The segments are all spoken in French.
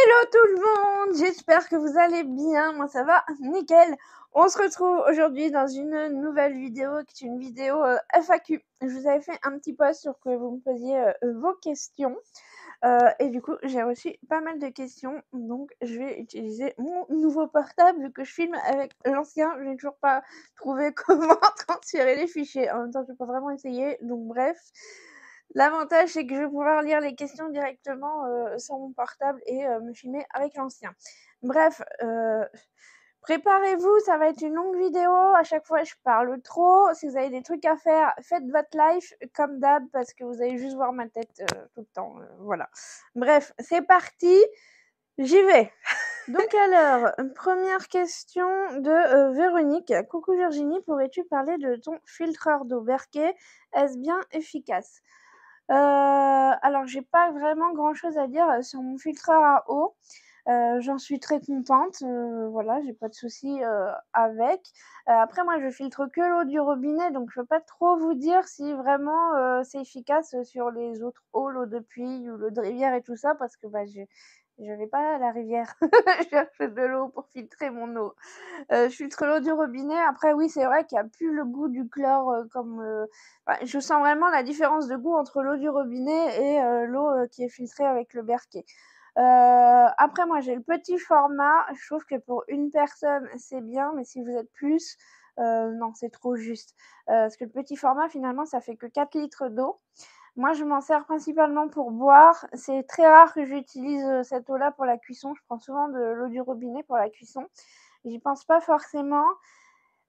Hello tout le monde, j'espère que vous allez bien, moi ça va nickel. On se retrouve aujourd'hui dans une nouvelle vidéo qui est une vidéo FAQ. Je vous avais fait un petit post sur que vous me posiez vos questions et du coup j'ai reçu pas mal de questions, donc je vais utiliser mon nouveau portable vu que je filme avec l'ancien. Je n'ai toujours pas trouvé comment transférer les fichiers, en même temps je peux pas vraiment essayer, donc bref. L'avantage, c'est que je vais pouvoir lire les questions directement sur mon portable et me filmer avec l'ancien. Bref, préparez-vous, ça va être une longue vidéo. À chaque fois, je parle trop. Si vous avez des trucs à faire, faites votre live comme d'hab parce que vous allez juste voir ma tête tout le temps. Voilà. Bref, c'est parti. J'y vais. Donc alors, première question de Véronique. Coucou Virginie, pourrais-tu parler de ton filtreur d'eau Berkey? Est-ce bien efficace? Alors j'ai pas vraiment grand-chose à dire sur mon filtreur à eau. J'en suis très contente, voilà, j'ai pas de soucis avec. Après moi je filtre que l'eau du robinet, donc je peux pas trop vous dire si vraiment c'est efficace sur les autres eaux, l'eau de pluie ou l'eau de rivière et tout ça, parce que je vais pas à la rivière chercher de l'eau pour filtrer mon eau. Je filtre l'eau du robinet. Après oui, c'est vrai qu'il y a plus le goût du chlore, je sens vraiment la différence de goût entre l'eau du robinet et l'eau qui est filtrée avec le Berkey. Après moi j'ai le petit format. Je trouve que pour une personne c'est bien, mais si vous êtes plus, non, c'est trop juste. Parce que le petit format finalement ça fait que 4 litres d'eau. Moi, je m'en sers principalement pour boire. C'est très rare que j'utilise cette eau-là pour la cuisson. Je prends souvent de l'eau du robinet pour la cuisson. J'y pense pas forcément.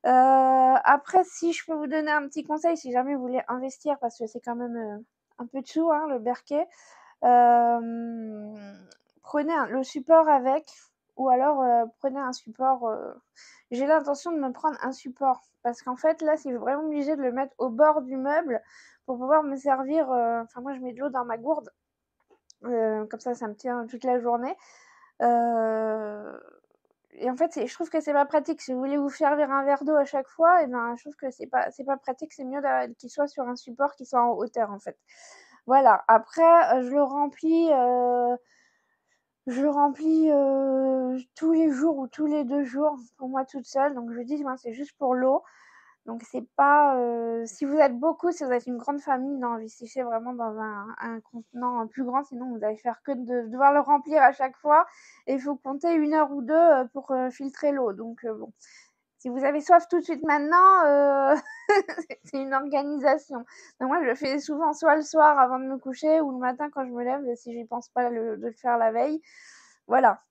Après, si je peux vous donner un petit conseil, si jamais vous voulez investir, parce que c'est quand même un peu de sous, hein, le Berkey, prenez le support avec, ou alors prenez un support. J'ai l'intention de me prendre un support, parce qu'en fait, là, c'est vraiment obligé de le mettre au bord du meuble pour pouvoir me servir. Enfin, moi, je mets de l'eau dans ma gourde, comme ça me tient toute la journée. Et en fait, je trouve que c'est pas pratique. Si vous voulez vous servir un verre d'eau à chaque fois, et ben, je trouve que c'est pas pratique. C'est mieux qu'il soit sur un support qui soit en hauteur, en fait. Voilà. Après, je le remplis tous les jours ou tous les 2 jours pour moi toute seule. Donc je dis, moi, c'est juste pour l'eau. Donc c'est pas, si vous êtes beaucoup, si vous êtes une grande famille, non, investissez vraiment dans un contenant plus grand, sinon vous allez faire que de devoir le remplir à chaque fois et il faut compter 1 heure ou 2 pour filtrer l'eau. Donc bon, si vous avez soif tout de suite maintenant, c'est une organisation. Donc moi, je le fais souvent soit le soir avant de me coucher ou le matin quand je me lève, si j'y pense pas de le faire la veille. Voilà.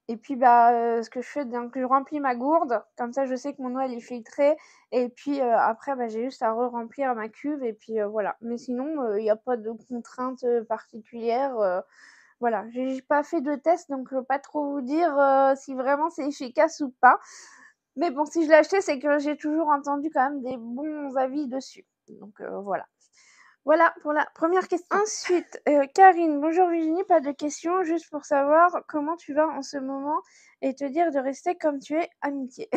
Et puis ce que je fais, donc je remplis ma gourde, comme ça je sais que mon eau elle est filtrée et puis après j'ai juste à re-remplir ma cuve et puis voilà. Mais sinon, il y a pas de contraintes particulières, voilà. J'ai pas fait de test donc je peux pas trop vous dire si vraiment c'est efficace ou pas. Mais bon, si je l'ai acheté, c'est que j'ai toujours entendu quand même des bons avis dessus. Donc voilà. Voilà pour la première question. Ensuite, Karine: «Bonjour Virginie, pas de questions, juste pour savoir comment tu vas en ce moment et te dire de rester comme tu es, amitié».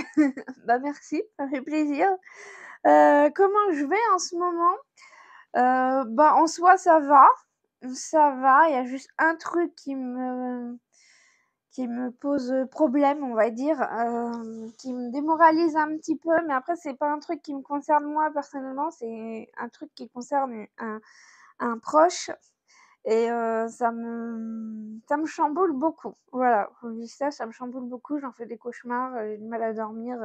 Bah merci, ça fait plaisir. Comment je vais en ce moment? En soi ça va, il y a juste un truc qui me pose problème, on va dire, qui me démoralise un petit peu, mais après c'est pas un truc qui me concerne moi personnellement, c'est un truc qui concerne un proche et ça me chamboule beaucoup. Voilà, je vous dis ça me chamboule beaucoup, j'en fais des cauchemars, j'ai du mal à dormir,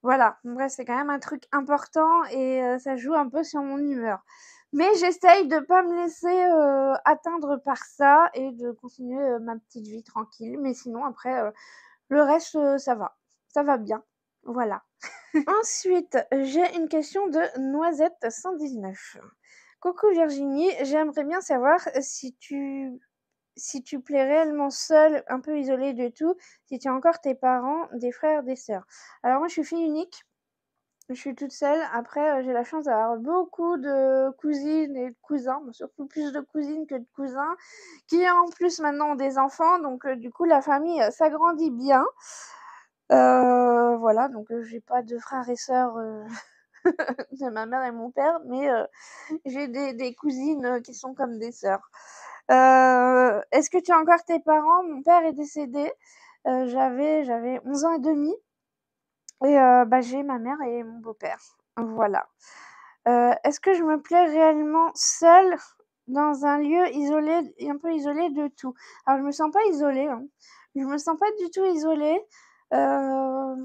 voilà. Bref, c'est quand même un truc important et ça joue un peu sur mon humeur. Mais j'essaye de pas me laisser atteindre par ça et de continuer ma petite vie tranquille. Mais sinon après, le reste, ça va bien. Voilà. Ensuite, j'ai une question de Noisette119. Coucou Virginie, j'aimerais bien savoir si tu plais réellement seule, un peu isolée de tout, si tu as encore tes parents, des frères, des sœurs. Alors moi je suis fille unique, je suis toute seule. Après, j'ai la chance d'avoir beaucoup de cousines et de cousins, mais surtout plus de cousines que de cousins, qui en plus maintenant ont des enfants, donc du coup la famille s'agrandit bien. Voilà, donc j'ai pas de frères et sœurs de ma mère et mon père, mais j'ai des cousines qui sont comme des sœurs. Est-ce que tu as encore tes parents? Mon père est décédé, j'avais 11 ans et demi et bah, j'ai ma mère et mon beau-père. Voilà. Est-ce que je me plais réellement seule dans un lieu isolé et un peu isolé de tout? Alors je me sens pas isolée, hein. Je me sens pas du tout isolée. Heu,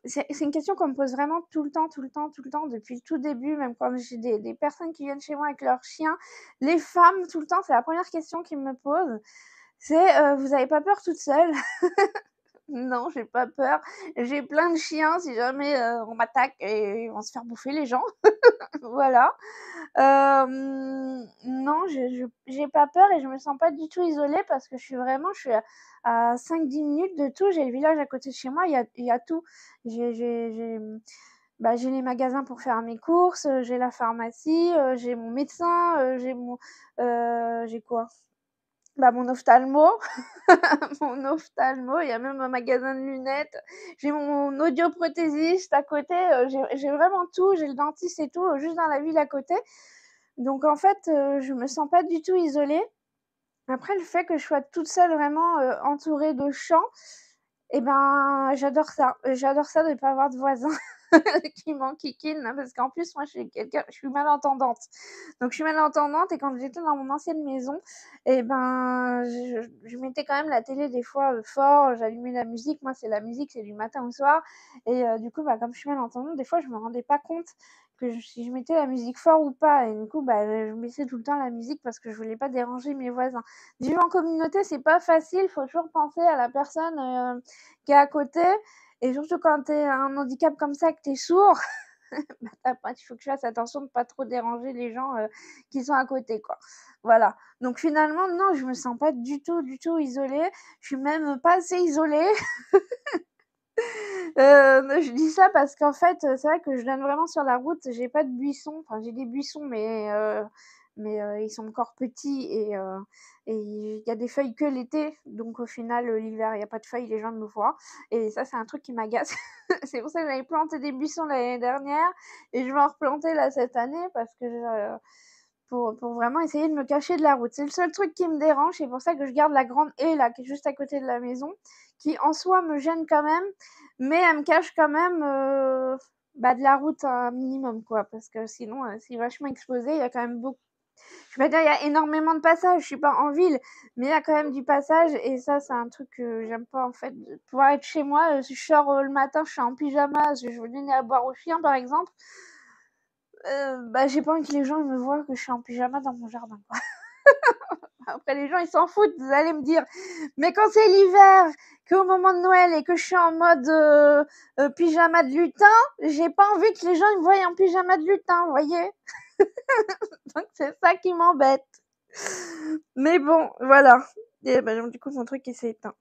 c'est une question qu'on me pose vraiment tout le temps, tout le temps, tout le temps depuis le tout début, même quand j'ai des personnes qui viennent chez moi avec leurs chiens. Les femmes, tout le temps, c'est la première question qu'ils me posent. C'est: «Vous avez pas peur toute seule?» Non, j'ai pas peur. J'ai plein de chiens si jamais, on m'attaque et ils vont se faire bouffer les gens. Voilà. Non, j'ai pas peur et je me sens pas du tout isolée parce que je suis à 5-10 minutes de tout. J'ai le village à côté de chez moi, il y a tout. J'ai les magasins pour faire mes courses, j'ai la pharmacie, j'ai mon médecin, j'ai quoi? Bah, mon ophtalmo, mon ophtalmo, il y a même un magasin de lunettes. J'ai mon audioprothésiste à côté, j'ai vraiment tout, j'ai le dentiste et tout, juste dans la ville à côté. Donc en fait, je me sens pas du tout isolée. Après le fait que je sois toute seule vraiment, entourée de champs et ben, j'adore ça de ne pas avoir de voisins qui m'enquiquinent, hein, parce qu'en plus moi je suis malentendante. Donc je suis malentendante et quand j'étais dans mon ancienne maison et ben, je mettais quand même la télé des fois, fort, j'allumais la musique. Moi c'est la musique, c'est du matin au soir et du coup, bah, comme je suis malentendante, des fois je me rendais pas compte si je mettais la musique fort ou pas et du coup, bah, je baissais tout le temps la musique parce que je voulais pas déranger mes voisins. Vivre en communauté, c'est pas facile, faut toujours penser à la personne, qui est à côté et surtout quand tu as un handicap comme ça, que tu es sourd, bah, il faut que je fasse attention de pas trop déranger les gens, qui sont à côté, quoi. Voilà. Donc finalement, non, je me sens pas du tout isolée. Je suis même pas assez isolée. Je dis ça parce qu'en fait, c'est vrai que je donne vraiment sur la route, j'ai pas de buissons, enfin j'ai des buissons mais ils sont encore petits et il y a des feuilles que l'été, donc au final, l'hiver, il y a pas de feuilles, les gens me voient et ça, c'est un truc qui m'agace. C'est pour ça que j'avais planté des buissons l'année dernière et je vais en replanter là cette année parce que pour vraiment essayer de me cacher de la route. C'est le seul truc qui me dérange, c'est pour ça que je garde la grande haie là, qui est juste à côté de la maison, qui en soi me gêne quand même, mais elle me cache quand même, bah, de la route un minimum quoi, parce que sinon, c'est vachement exposé. Il y a quand même beaucoup je vais pas dire il y a énormément de passages, je suis pas en ville, mais il y a quand même du passage et ça, c'est un truc que j'aime pas en fait, de pouvoir être chez moi, si je sors, le matin, je suis en pyjama, je veux donner à boire aux chiens par exemple, bah, j'ai pas envie que les gens ils me voient que je suis en pyjama dans mon jardin, quoi. Après les gens ils s'en foutent, vous allez me dire, mais quand c'est l'hiver, qu'au moment de Noël et que je suis en mode pyjama de lutin, j'ai pas envie que les gens ils me voient en pyjama de lutin, vous voyez. Donc c'est ça qui m'embête. Mais bon, voilà. Et ben donc du coup mon truc il s'est éteint.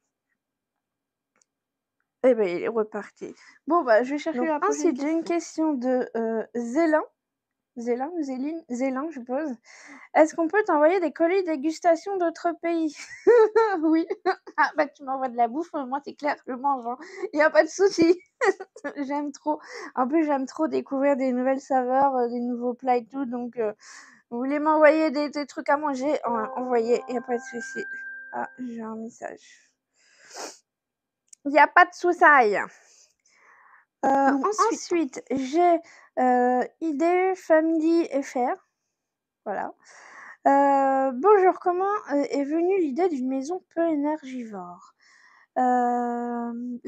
Et ben il est reparti. Bon bah je vais chercher la prochaine ensuite j'ai une question de Zélin. Zélin ou Zéline? Zélin je suppose. Est-ce qu'on peut t'envoyer des colis dégustation d'autres pays? Oui. Ah bah tu m'envoies de la bouffe, moi c'est clair, je mange, hein. Il y a pas de souci. J'aime trop. En plus j'aime trop découvrir des nouvelles saveurs, des nouveaux plats et tout, donc vous voulez m'envoyer des trucs à manger? Envoyez, il y a pas de souci. Ah, j'ai un message. Il y a pas de souci. Ensuite j'ai, ID Family FR. Voilà. Bonjour, comment, est venue l'idée d'une maison peu énergivore?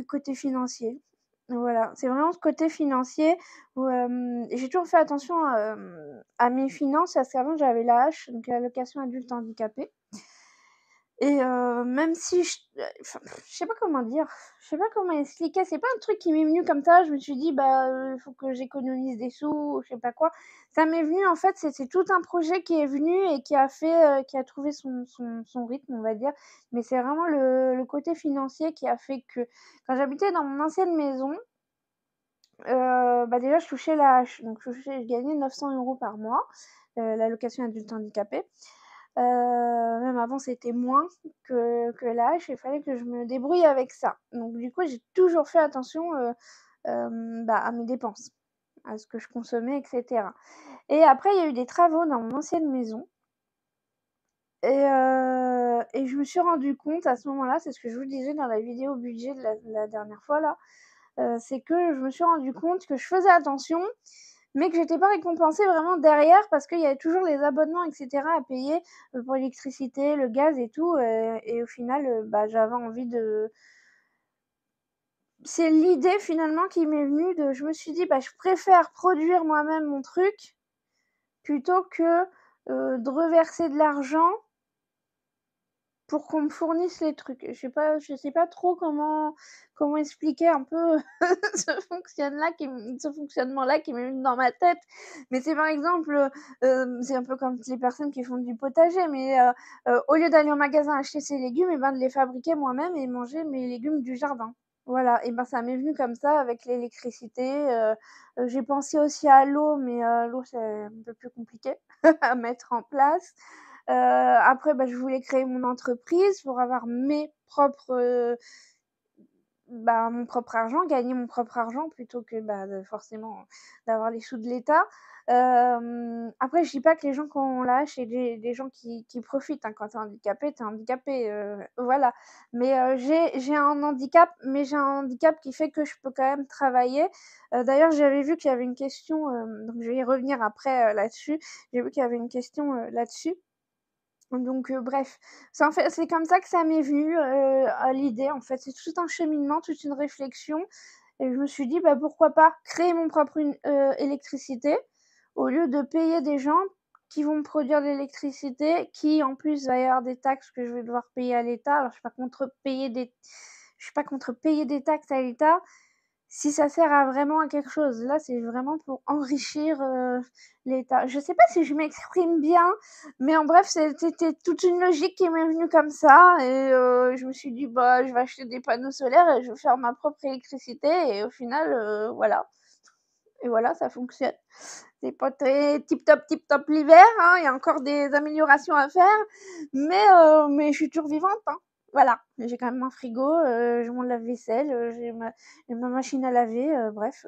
Côté financier. Voilà, c'est vraiment ce côté financier où, j'ai toujours fait attention, à mes finances parce qu'avant j'avais l'AH, donc l'allocation adulte handicapé et même si enfin, je sais pas comment dire, je sais pas comment expliquer, c'est pas un truc qui m'est venu comme ça, je me suis dit: «Bah, il faut que j'économise des sous», je sais pas quoi. Ça m'est venu en fait, c'est tout un projet qui est venu et qui a fait, qui a trouvé son rythme, on va dire. Mais c'est vraiment le côté financier qui a fait que quand j'habitais dans mon ancienne maison, bah, déjà je touchais l'AH, donc je gagnais 900 € par mois, l'allocation adulte handicapé. Même avant c'était moins que l'âge, il fallait que je me débrouille avec ça. Donc du coup, j'ai toujours fait attention, bah, à mes dépenses, à ce que je consommais et cetera. Et après il y a eu des travaux dans mon ancienne maison Et je me suis rendu compte à ce moment-là, c'est ce que je vous disais dans la vidéo budget de la dernière fois là, c'est que je me suis rendu compte que je faisais attention, mais que j'étais pas récompensée vraiment derrière parce qu'il y avait toujours les abonnements et cetera à payer, pour l'électricité, le gaz et tout, et au final, bah, j'avais envie de c'est l'idée finalement qui m'est venue de je me suis dit: «Bah, je préfère produire moi-même mon truc plutôt que, de reverser de l'argent pour qu'on me fournisse les trucs». Je sais pas trop comment expliquer un peu ce fonctionnement-là qui m'est venu dans ma tête. Mais c'est par exemple, c'est un peu comme les personnes qui font du potager, mais au lieu d'aller au magasin acheter ses légumes et ben, de les fabriquer moi-même et manger mes légumes du jardin. Voilà et ben, ça m'est venu comme ça avec l'électricité, j'ai pensé aussi à l'eau, mais l'eau c'est un peu plus compliqué à mettre en place. Après, bah, je voulais créer mon entreprise pour avoir mes propres, bah, mon propre argent, gagner mon propre argent plutôt que, bah, de forcément d'avoir les sous de l'État. Après je dis pas que les gens qui ont l'âge, c'est des gens qui profitent, hein. Quand tu es handicapé, voilà. Mais j'ai un handicap, mais j'ai un handicap qui fait que je peux quand même travailler. D'ailleurs, j'avais vu qu'il y avait une question, donc je vais y revenir après, là-dessus. J'ai vu qu'il y avait une question, là-dessus. Donc bref, c'est comme ça que ça m'est venu, à l'idée en fait. C'est tout un cheminement, toute une réflexion et je me suis dit: «Bah, pourquoi pas créer mon propre électricité, au lieu de payer des gens qui vont me produire de l'électricité, qui en plus va y avoir des taxes que je vais devoir payer à l'État». Alors je suis pas contre payer des taxes à l'État, si ça sert à vraiment à quelque chose. Là, c'est vraiment pour enrichir, l'État. Je sais pas si je m'exprime bien, mais en bref, c'était toute une logique qui m'est venue comme ça et je me suis dit: «Bah, je vais acheter des panneaux solaires et je vais faire ma propre électricité» et au final, voilà et voilà, ça fonctionne. C'est pas très tip top l'hiver, hein, il y a encore des améliorations à faire, mais je suis toujours vivante, hein. Voilà, j'ai quand même un frigo, j'ai mon lave-vaisselle, j'ai ma machine à laver, bref,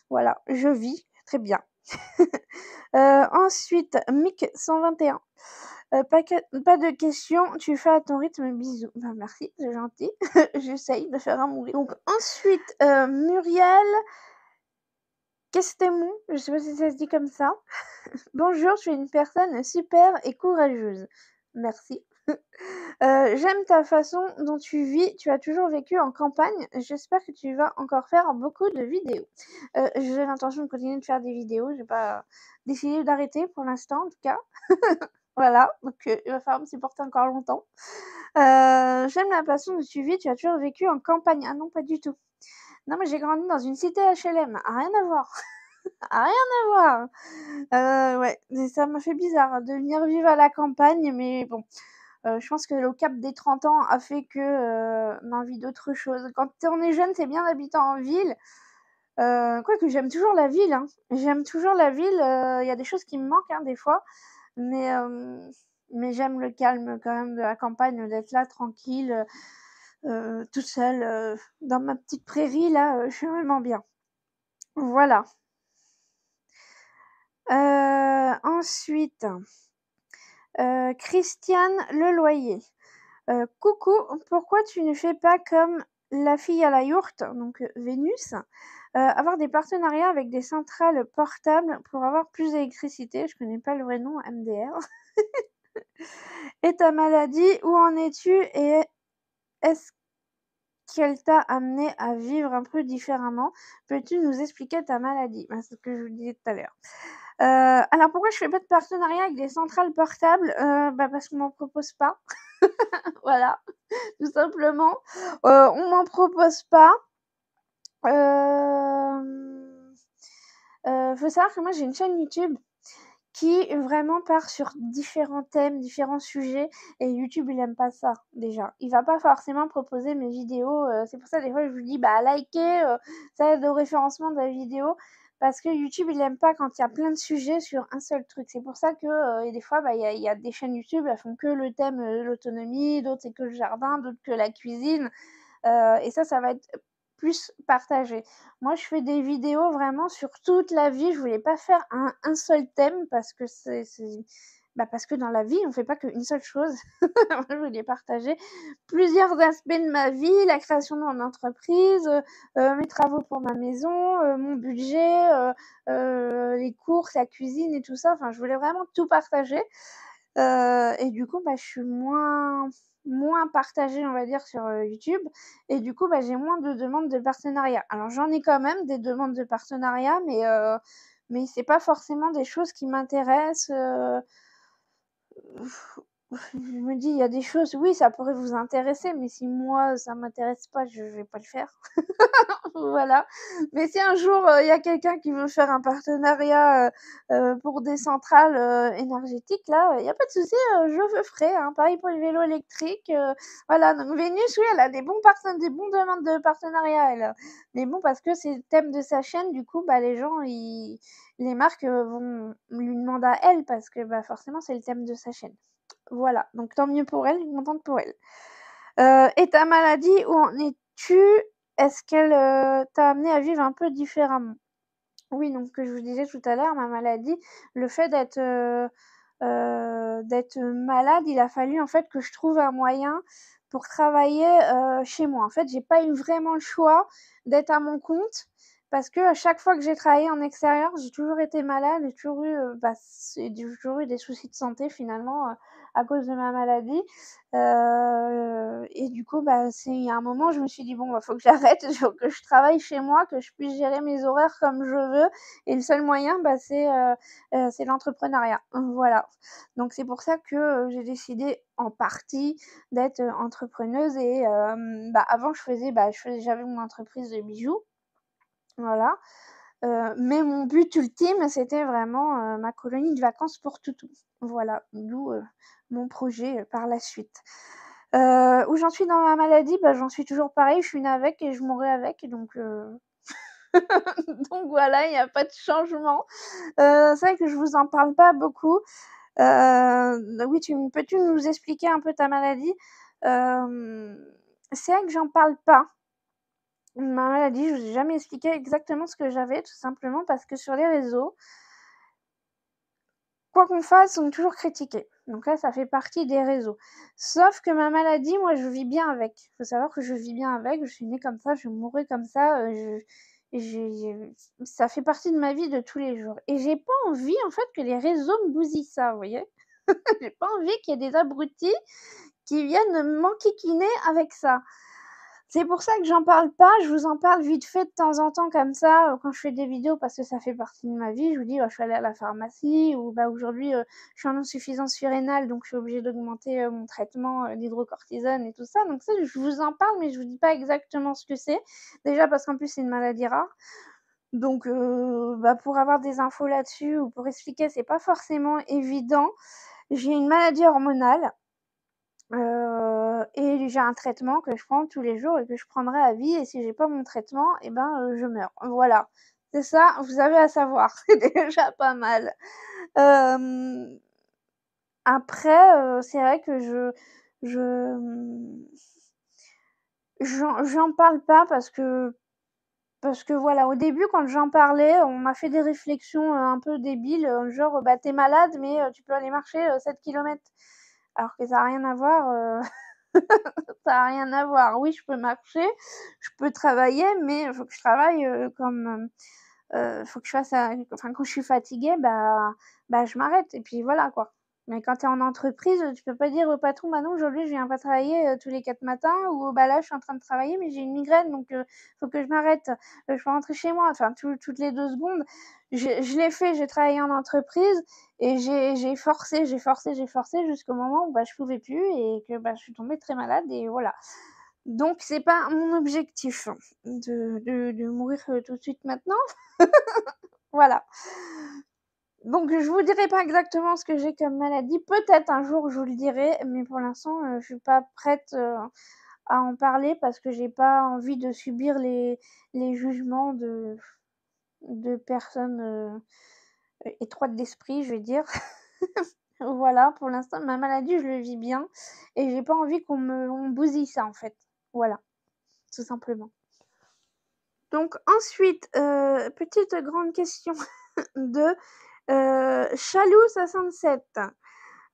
voilà, je vis très bien. Ensuite, Mick 121, pas de questions, tu fais à ton rythme, bisous. Bah, merci, c'est gentil. J'essaye de faire à mon rythme. Donc ensuite, Muriel Questemon, je sais pas si ça se dit comme ça. Bonjour, je suis une personne super et courageuse. Merci. J'aime ta façon dont tu vis. Tu as toujours vécu en campagne. J'espère que tu vas encore faire beaucoup de vidéos. J'ai l'intention de continuer de faire des vidéos. J'ai pas décidé d'arrêter pour l'instant, en tout cas. Voilà, donc il va falloir me supporter encore longtemps. J'aime la façon dont tu vis. Tu as toujours vécu en campagne. Ah non, pas du tout. Non, mais j'ai grandi dans une cité HLM. Ah, rien à voir. Ah, rien à voir. Ouais, et ça m'a fait bizarre de venir vivre à la campagne, mais bon, je pense que le cap des 30 ans a fait que, on a envie d'autre chose. Quand on est jeune, c'est bien d'habiter en ville, quoique j'aime toujours la ville, hein. J'aime toujours la ville, il y a des choses qui me manquent, hein, des fois, mais mais j'aime le calme quand même de la campagne, d'être là tranquille, toute seule, dans ma petite prairie là, je suis vraiment bien. Voilà. Ensuite, Christiane Leloyer. Coucou, pourquoi tu ne fais pas comme la fille à la yourte, donc Vénus, avoir des partenariats avec des centrales portables pour avoir plus d'électricité? Je connais pas le vrai nom, MDR. Et ta maladie, où en es-tu et est-ce qu'elle t'a amené à vivre un peu différemment? Peux-tu nous expliquer ta maladie? Bah, c'est ce que je vous disais tout à l'heure. Alors pourquoi je fais pas de partenariat avec des centrales portables? Bah, parce qu'on m'en propose pas. Voilà, tout simplement. On m'en propose pas. Hem, Faut savoir que moi j'ai une chaîne YouTube qui vraiment part sur différents thèmes, différents sujets et YouTube il aime pas ça déjà. Il va pas forcément proposer mes vidéos, c'est pour ça des fois je vous dis: «Bah likez, ça aide au référencement de la vidéo». Parce que YouTube il aime pas quand il y a plein de sujets sur un seul truc. C'est pour ça que, et des fois, bah, il y a des chaînes YouTube, elles font que le thème, l'autonomie, d'autres c'est que le jardin, d'autres que la cuisine, et ça va être plus partagé. Moi, je fais des vidéos vraiment sur toute la vie. Je voulais pas faire un seul thème parce que parce que dans la vie, on fait pas qu'une seule chose. Moi, je voulais partager plusieurs aspects de ma vie, la création de mon entreprise, mes travaux pour ma maison, mon budget, les courses, la cuisine et tout ça. Enfin, je voulais vraiment tout partager. Et du coup, je suis moins partagée, on va dire, sur, YouTube et du coup, j'ai moins de demandes de partenariat. Alors j'en ai quand même des demandes de partenariat, mais c'est pas forcément des choses qui m'intéressent, je me dis: «Il y a des choses, oui, ça pourrait vous intéresser, mais si moi, ça m'intéresse pas, je vais pas le faire». Voilà. Mais si un jour, il y a quelqu'un qui veut faire un partenariat, pour des centrales, énergétiques là, il y a pas de souci, je le ferai, hein. Pareil pour le vélo électrique, voilà. Donc Vénus, oui, elle a des bons demandes de partenariat elle. Mais bon, parce que c'est le thème de sa chaîne, du coup, les gens les marques, vont lui demander à elle parce que, forcément, c'est le thème de sa chaîne. Voilà, donc tant mieux pour elle, je suis contente pour elle. Et ta maladie, où en es-tu? Est-ce qu'elle, t'a amené à vivre un peu différemment? Oui, donc que je vous disais tout à l'heure, ma maladie, le fait d'être malade, il a fallu en fait que je trouve un moyen pour travailler, chez moi. En fait, j'ai pas eu vraiment le choix d'être à mon compte parce qu'à chaque fois que j'ai travaillé en extérieur, j'ai toujours été malade, j'ai toujours eu des soucis de santé finalement, à cause de ma maladie. Et du coup, il y a un moment, je me suis dit: «Bon, faut que j'arrête, il faut que je travaille chez moi, que je puisse gérer mes horaires comme je veux» et le seul moyen, c'est l'entrepreneuriat. Voilà. Donc c'est pour ça que, j'ai décidé en partie d'être, entrepreneuse et avant j'avais mon entreprise de bijoux, voilà, mais mon but ultime, c'était vraiment, ma colonie de vacances pour toutous. Voilà, d'où, mon projet, par la suite. Où j'en suis dans ma maladie? J'en suis toujours pareil, je suis née avec et je mourrai avec donc voilà, il y a pas de changement. C'est vrai que je vous en parle pas beaucoup. Oui, peux-tu nous expliquer un peu ta maladie? Hem, c'est vrai que j'en parle pas. Ma maladie, je vous ai jamais expliqué exactement ce que j'avais, tout simplement parce que sur les réseaux, quoi qu'on fasse, on est toujours critiqué. Donc là, ça fait partie des réseaux. Sauf que ma maladie, moi, je vis bien avec. Il faut savoir que je vis bien avec, je suis née comme ça, je mourrai comme ça, j'ai ça fait partie de ma vie de tous les jours et j'ai pas envie, en fait, que les réseaux me bousillent ça, vous voyez? J'ai pas envie qu'il y ait des abrutis qui viennent m'enquiquiner avec ça. C'est pour ça que j'en parle pas, je vous en parle vite fait de temps en temps comme ça, quand je fais des vidéos parce que ça fait partie de ma vie. Je vous dis: «Je suis allée à la pharmacie» ou aujourd'hui, je suis en insuffisance surrénale donc je suis obligée d'augmenter, mon traitement, d'hydrocortisone et tout ça. Donc ça, je vous en parle mais je vous dis pas exactement ce que c'est. Déjà parce qu'en plus c'est une maladie rare. Donc pour avoir des infos là-dessus ou pour expliquer, c'est pas forcément évident. J'ai une maladie hormonale. Et j'ai un traitement que je prends tous les jours et que je prendrai à vie et si j'ai pas mon traitement je meurs. Voilà. C'est ça, vous avez à savoir, c'est déjà pas mal. Hem, après, c'est vrai que je, mmh, j'en parle pas parce que voilà, au début quand j'en parlais, on m'a fait des réflexions, un peu débiles, genre: «Tu es malade mais tu peux aller marcher, 7 kilomètres». Alors que ça a rien à voir, ça a rien à voir. Oui, je peux marcher, je peux travailler, mais il faut que je travaille, faut que je fasse quand je suis fatiguée, je m'arrête et puis voilà, quoi. Mais quand tu es en entreprise, tu peux pas dire au patron: «Bah non, aujourd'hui, je viens pas travailler, tous les 4 matins» ou «Bah là, je suis en train de travailler, mais j'ai une migraine, donc faut que je m'arrête, je peux rentrer chez moi». Enfin, toutes les 2 secondes. Je l'ai fait, j'ai travaillé en entreprise et j'ai forcé, j'ai forcé jusqu'au moment où, je pouvais plus et que, je suis tombée très malade et voilà. Donc c'est pas mon objectif de mourir, tout de suite maintenant. Voilà. Donc je vous dirai pas exactement ce que j'ai comme maladie. Peut-être un jour je vous le dirai, mais pour l'instant, je suis pas prête, à en parler parce que j'ai pas envie de subir les jugements de personnes, étroites d'esprit, je vais dire. Voilà, pour l'instant, ma maladie, je le vis bien et j'ai pas envie on me bousille ça, en fait. Voilà, tout simplement. Donc ensuite, petite grande question de, Chalou67.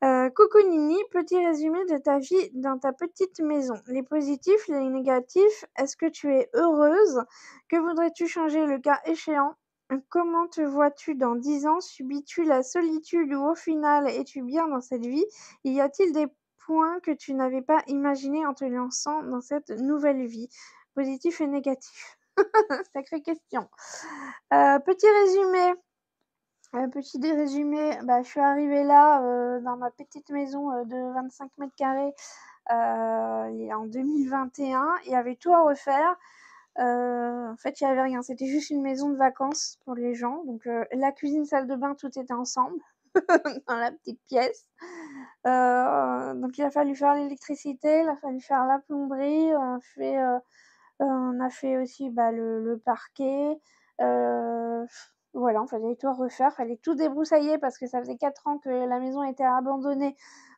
Coucou Nini, petit résumé de ta vie dans ta petite maison. Les positifs, les négatifs, est-ce que tu es heureuse? Que voudrais-tu changer le cas échéant? Comment te vois-tu dans 10 ans? Subis-tu la solitude ou au final es-tu bien dans cette vie? Y a-t-il des points que tu n'avais pas imaginés en te lançant dans cette nouvelle vie? Positif et négatif. Sacrée question. Petit résumé. Résumé, bah, je suis arrivée là, dans ma petite maison, de 25 m², en 2021. Il y avait tout à refaire. En fait, il y avait rien. C'était juste une maison de vacances pour les gens. Donc, la cuisine, salle de bain, tout était ensemble dans la petite pièce. Donc il a fallu faire l'électricité, il a fallu faire la plomberie, on a fait aussi, bah, le parquet, voilà, on fallait tout refaire, fallait tout débroussailler parce que ça faisait 4 ans que la maison était abandonnée,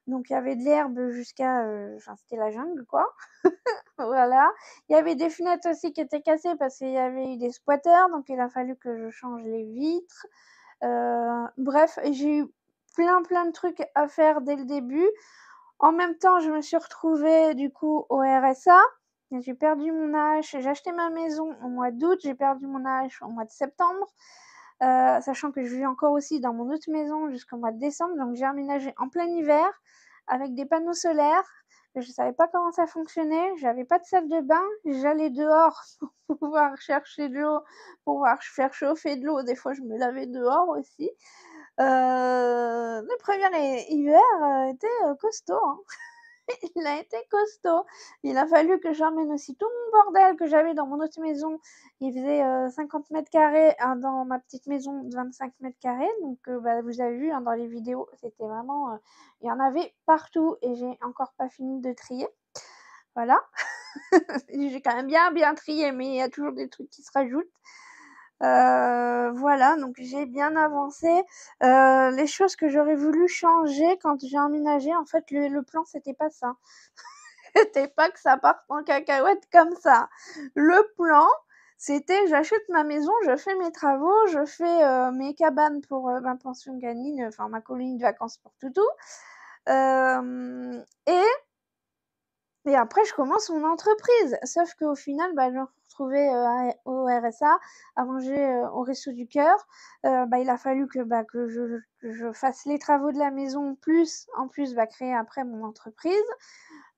donc il y avait de l'herbe jusqu'à, enfin c'était la jungle quoi. Voilà. Il y avait des fenêtres aussi qui étaient cassées parce qu'il y avait eu des squatters, donc il a fallu que je change les vitres. Bref, j'ai eu plein de trucs à faire dès le début. En même temps, je me suis retrouvée du coup au RSA. J'ai perdu mon AH, j'ai acheté ma maison au mois d'août, j'ai perdu mon AH au mois de septembre, sachant que je vis encore aussi dans mon autre maison jusqu'au mois de décembre. Donc j'ai emménagé en plein hiver avec des panneaux solaires. Je savais pas comment ça fonctionnait, j'avais pas de salle de bain, j'allais dehors pour pouvoir chercher de l'eau, pour pouvoir faire chauffer de l'eau. Des fois, je me lavais dehors aussi. Le premier hiver était costaud, hein. Il a été costaud. Il a fallu que j'emmène aussi tout mon bordel que j'avais dans mon autre maison. Il faisait 50 m², dans ma petite maison de 25 m². Donc, bah, vous avez vu hein, dans les vidéos, c'était vraiment. Il y en avait partout et j'ai encore pas fini de trier. Voilà. J'ai quand même bien trié, mais il y a toujours des trucs qui se rajoutent. Voilà, donc j'ai bien avancé. Les choses que j'aurais voulu changer quand j'ai emménagé, en fait, le plan, c'était pas ça. C'était pas que ça parte en cacahuète comme ça. Le plan, c'était j'achète ma maison, je fais mes travaux, je fais mes cabanes pour ma pension canine, enfin ma colonie de vacances pour Toutou. Et après, je commence mon entreprise. Sauf qu'au final, bah, je me retrouvais au RSA à manger au Resto du Cœur. Bah, il a fallu que je fasse les travaux de la maison, plus en plus créer après mon entreprise.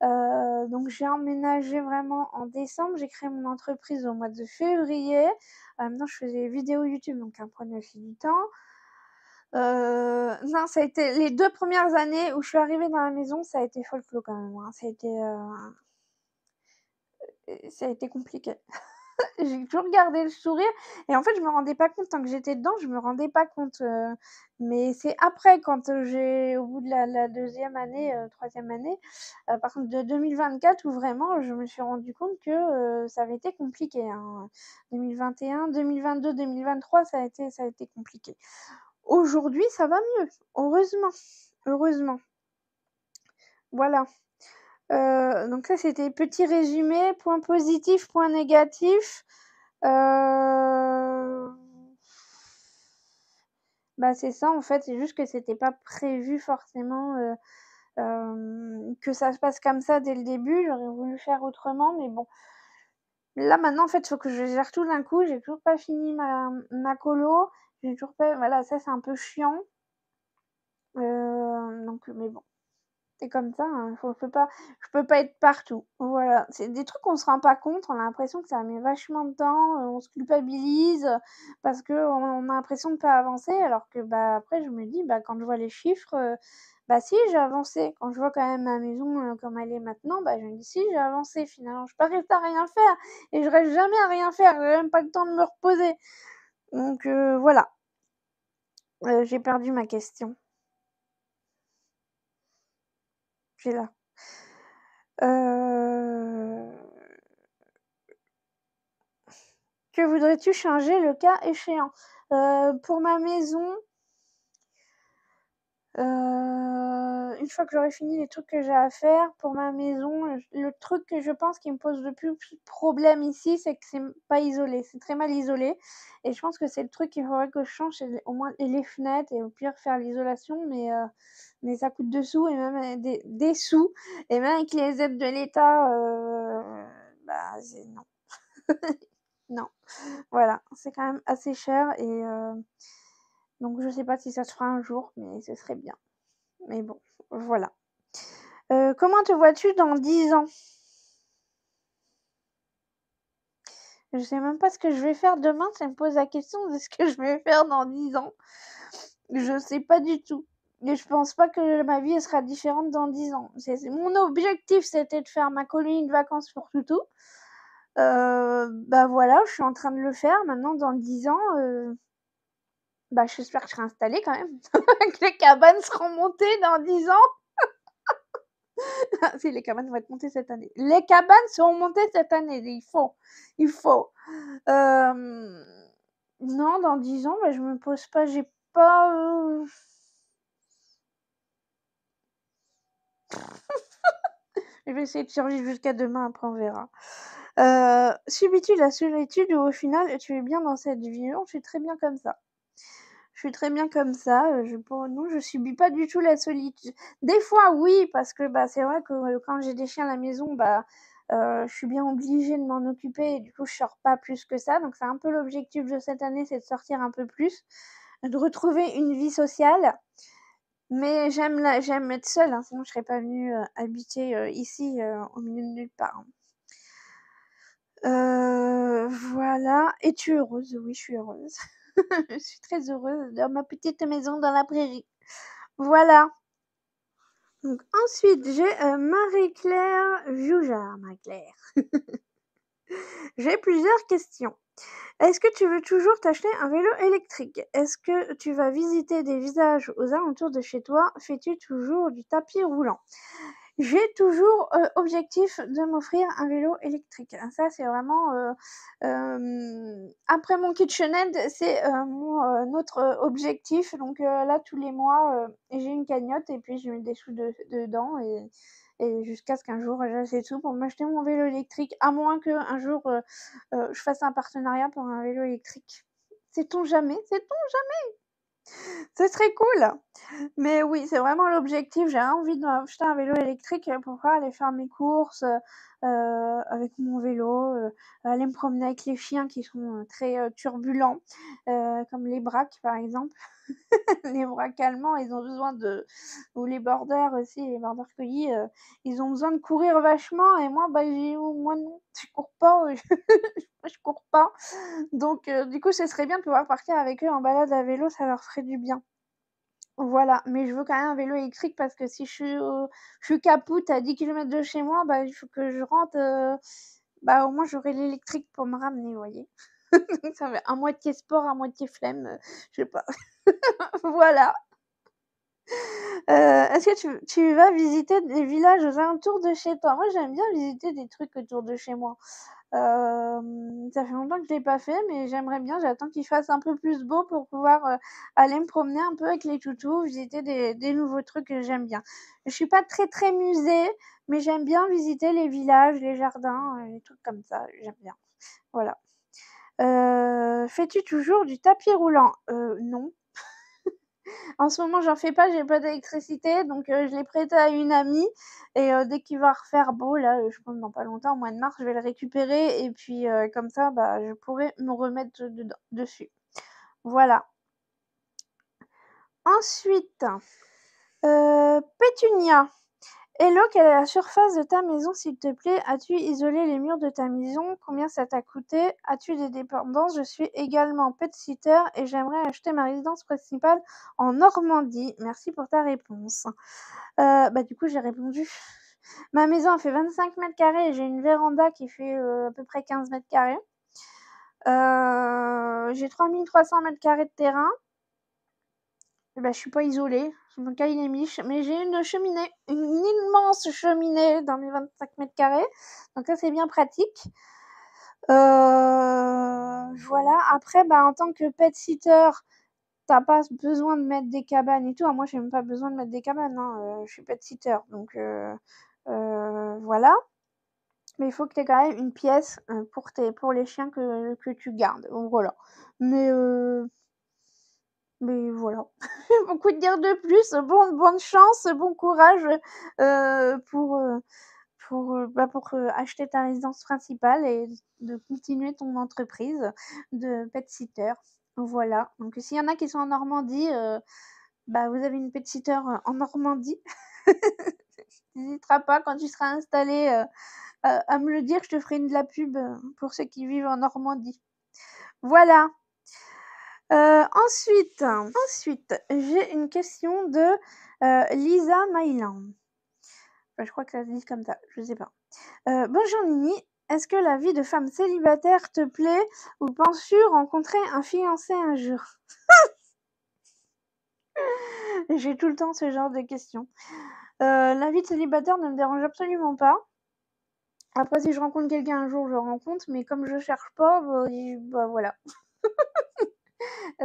Donc j'ai emménagé vraiment en décembre. J'ai créé mon entreprise au mois de février. Maintenant, je faisais des vidéos YouTube, donc ça prenait aussi du temps. Non, ça a été les 2 premières années où je suis arrivée dans la maison, ça a été folklore quand même, hein. Ça a été compliqué. J'ai toujours gardé le sourire et en fait, je me rendais pas compte tant que j'étais dedans, je me rendais pas compte, mais c'est après quand, j'ai au bout de la 2e année, 3e année, par contre de 2024 où vraiment je me suis rendu compte que, ça avait été compliqué, hein. 2021, 2022, 2023, ça a été compliqué. Aujourd'hui, ça va mieux, heureusement. Voilà. Donc ça, c'était petit résumé, point positif, point négatif. Bah, c'est ça en fait, c'est juste que c'était pas prévu forcément, que ça se passe comme ça dès le début. J'aurais voulu faire autrement, mais bon. Là maintenant en fait, il faut que je gère tout d'un coup. J'ai toujours pas fini ma colo. J'ai toujours pas voilà, ça c'est un peu chiant. Donc mais bon. C'est comme ça, hein, je peux pas être partout. Voilà, c'est des trucs qu'on se rend pas compte, on a l'impression que ça met vachement de temps, on se culpabilise, parce qu'on a l'impression de pas avancer alors que, bah, après je me dis, bah, quand je vois les chiffres, bah, si j'ai avancé. Quand je vois quand même ma maison, comme elle est maintenant, bah, je me dis: «Si, j'ai avancé finalement, je suis pas restée à rien faire et je reste jamais à rien faire, j'ai même pas le temps de me reposer». Donc voilà, j'ai perdu ma question. J'ai là. Heu Que voudrais-tu changer le cas échéant? Pour ma maison, une fois que j'aurai fini les trucs que j'ai à faire pour ma maison, le truc que je pense qui me pose le plus de problème ici, c'est que c'est pas isolé, c'est très mal isolé et je pense que c'est le truc qu'il faudrait que je change, c'est au moins les fenêtres et au pire faire l'isolation mais ça coûte des sous et même des sous et même avec les aides de l'État, bah, c'est non. Non, voilà, c'est quand même assez cher et donc je sais pas si ça se fera un jour, mais ce serait bien. Mais bon, voilà. Comment te vois-tu dans 10 ans? Je sais même pas ce que je vais faire demain, ça me pose la question de ce que je vais faire dans 10 ans. Je sais pas du tout et je pense pas que ma vie, elle sera différente dans 10 ans. C'est mon objectif, c'était de faire ma colonie de vacances pour toutou. Bah, voilà, je suis en train de le faire. Maintenant dans 10 ans, bah, j'espère que je serai installée quand même, que les cabanes seront montées dans 10 ans. Si, les cabanes vont être montées cette année. Les cabanes seront montées cette année, il faut. Non, dans 10 ans, bah, je me pose pas, j'ai pas, je vais essayer de survivre jusqu'à demain, après on verra. Subis-tu la solitude ou au final tu es bien dans cette vie? Non, je suis très bien comme ça. Je suis très bien comme ça, non, je subis pas du tout la solitude. Des fois oui, parce que, bah, c'est vrai que, quand j'ai des chiens à la maison, bah, je suis bien obligée de m'en occuper et du coup je sors pas plus que ça. Donc c'est un peu l'objectif de cette année, c'est de sortir un peu plus, de retrouver une vie sociale. Mais j'aime être seule, hein, sinon je serais pas venue, habiter, ici, au milieu de nulle part, hein. Voilà. Es-tu heureuse? Oui, je suis heureuse. Je suis très heureuse dans ma petite maison dans la prairie. Voilà. Donc ensuite, j'ai, Marie-Claire Viujard, Marie-Claire. J'ai plusieurs questions. Est-ce que tu veux toujours t'acheter un vélo électrique? Est-ce que tu vas visiter des villages aux alentours de chez toi? Fais-tu toujours du tapis roulant? J'ai toujours, objectif de m'offrir un vélo électrique. Ça, c'est vraiment, après mon KitchenAid, c'est, mon, autre, objectif. Donc, là, tous les mois, j'ai une cagnotte et puis je mets des sous dedans et jusqu'à ce qu'un jour, j'ai assez de sous pour m'acheter mon vélo électrique, à moins qu'un jour, je fasse un partenariat pour un vélo électrique. Sait-on jamais? Sait-on jamais? Ce serait cool! Mais oui, c'est vraiment l'objectif. J'ai envie de m'acheter un vélo électrique pour pouvoir aller faire mes courses, avec mon vélo, aller me promener avec les chiens qui sont, très, turbulents, comme les braques par exemple. Les braques allemands, ils ont besoin de ou les borders aussi, les border collies, ils ont besoin de courir vachement et moi, bah, moi non, je cours pas, je cours pas. Donc du coup, ce serait bien de pouvoir partir avec eux en balade à vélo, ça leur ferait du bien. Voilà, mais je veux quand même un vélo électrique parce que si je suis capoute à 10 kilomètres de chez moi, bah, il faut que je rentre, bah, au moins j'aurai l'électrique pour me ramener, vous voyez? Ça fait à moitié sport, à moitié flemme, je sais pas. Voilà. Est-ce que tu vas visiter des villages aux alentours de chez toi? Moi, j'aime bien visiter des trucs autour de chez moi. Ça fait longtemps que je l'ai pas fait, mais j'aimerais bien. J'attends qu'il fasse un peu plus beau pour pouvoir, aller me promener un peu avec les toutous, visiter des nouveaux trucs que j'aime bien. Je suis pas très, très musée, mais j'aime bien visiter les villages, les jardins, les trucs comme ça, j'aime bien. Voilà. Fais-tu toujours du tapis roulant? Non. En ce moment, j'en fais pas, j'ai pas d'électricité, donc je l'ai prêté à une amie et dès qu'il va refaire beau là, je pense dans pas longtemps, au mois de mars, je vais le récupérer et puis, comme ça, bah, je pourrai me remettre dessus. Voilà. Ensuite, Pétunia. Hello, quelle est la surface de ta maison, s'il te plaît? As-tu isolé les murs de ta maison? Combien ça t'a coûté? As-tu des dépendances? Je suis également pet-sitter et j'aimerais acheter ma résidence principale en Normandie. Merci pour ta réponse. Bah, du coup, j'ai répondu. Ma maison, elle fait 25 m² et j'ai une véranda qui fait, à peu près 15 m². J'ai 3 300 m² de terrain. Et bah, je suis pas isolée, mon cas il est miche, mais j'ai une cheminée, une immense cheminée dans mes 25 m², donc ça c'est bien pratique. Voilà, après, bah, en tant que pet-sitter, t'as pas besoin de mettre des cabanes et tout. Moi, j'ai même pas besoin de mettre des cabanes, hein, je suis pet-sitter, donc voilà. Mais il faut que tu aies quand même une pièce pour les chiens que tu gardes. Donc voilà. Mais voilà. Beaucoup de dire de plus. Bonne chance, bon courage pour acheter ta résidence principale et de continuer ton entreprise de pet-sitter. Voilà. Donc s'il y en a qui sont en Normandie, vous avez une pet-sitter en Normandie. Tu n'hésiteras pas quand tu seras installé à me le dire, je te ferai de la pub pour ceux qui vivent en Normandie. Voilà. Ensuite, j'ai une question de Lisa Mylan. Je crois que ça se dit comme ça, je sais pas. Bonjour Nini, est-ce que la vie de femme célibataire te plaît ou penses-tu rencontrer un fiancé un jour? J'ai tout le temps ce genre de questions. La vie de célibataire ne me dérange absolument pas. Après, si je rencontre quelqu'un un jour, je rencontre, mais comme je cherche pas, voilà.